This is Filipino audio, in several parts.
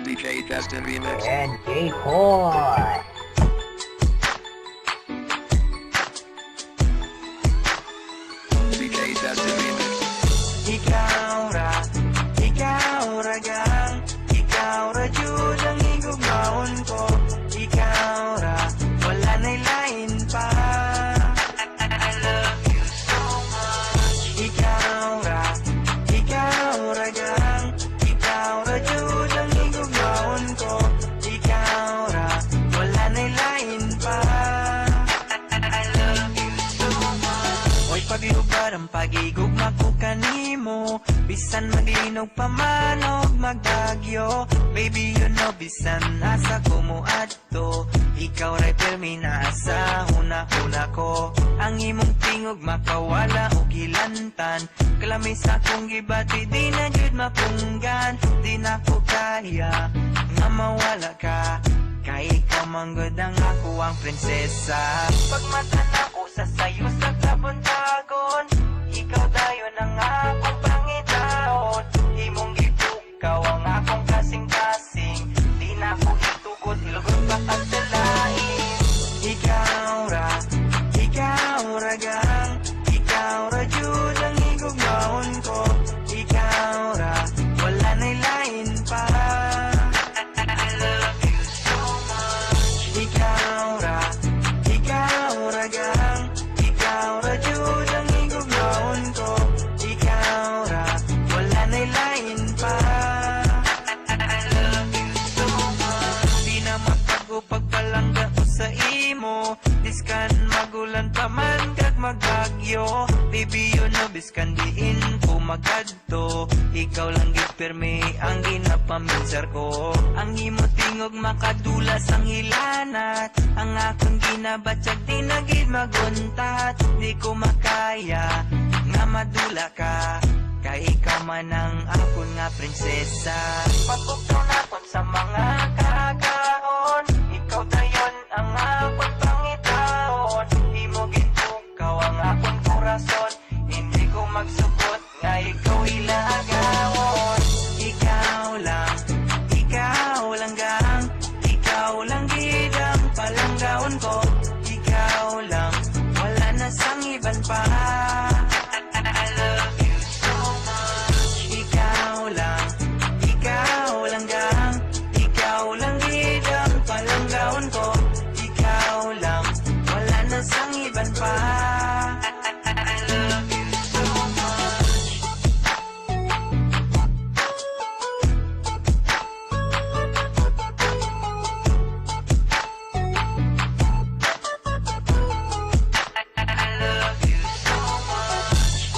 DJ Justin Remix. And J4. DJ Justin Remix. Ikaw ra gang, ikaw ra jud ang higugmaon ko. Ikaw ra, wala na'y lain pa. I love you so much. Ikaw ra gang, ikaw ra jud ang higugmaon ko. Ikaw ra, wala na'y lain pa. I love you so much. Oy paglugar ang pagigugma ko kanimo, bisan maglinog pa man og magdagyo. Baby you know bisan asa ko mo adto, ikaw ray pirmi na asa una-una ko. Ang imong tingog makawala og gilantan, kalami sa akong gibati di na jud mapunggan. Di na ko kaya nga mawala ka, kay ikaw manggod ang ako ang prinsesa. Pagmata na ko sa sayo sa kabuntagon, ikaw dayon ang akong pangitaon. Imong gipukaw ang akong kasing-kasing, di na ko itukod ilugod pa kasalain. Ikaw ra gang, ikaw ra jud ang higugmaon ko. Ikaw ra, wala na'y lain pa. I love you so much. Ikaw ra gang, ikaw ra jud ang higugmaon ko. Ikaw ra, wala na'y lain pa. I love you so much. Di na mapagupagpalangga ko sa imo, diskan magulan pa man kag magagyo. Baby you know biskan diin ko magadto, ikaw lang gipirmi ang ginapaminsar ko. Ang imo tingog makadulas ang hilanat, ang akong ginabatsag di na gid maguntat. Di ko makaya nga madula ka, kay ikaw man ang akon nga prinsesa. Pagkuktaw naton sa mga kakaon, ikaw dayon ang akon pangitaon. Imo gintukaw ang akon korason, hindi ko magsubot nga ikaw ilagawon. Ikaw lang gang, ikaw lang gid ang palanggaon ko. Ikaw lang, wala na sang iban pa. I love you so much. Ikaw lang gang, ikaw lang gid ang palanggaon ko. Ikaw lang, wala na sang iban pa. I love you so much. I love you so much.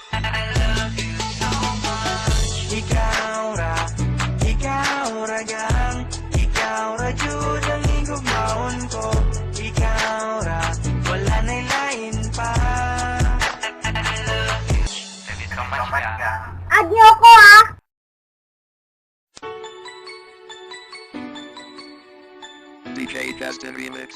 I love you so much. Ikaw ra gang, ikaw ra jud ang higugmaon ko. Ikaw ra, wala na'y lain pa. I love you. Sabi so much ka. Add niyo ako ah! DJ Justin Remix.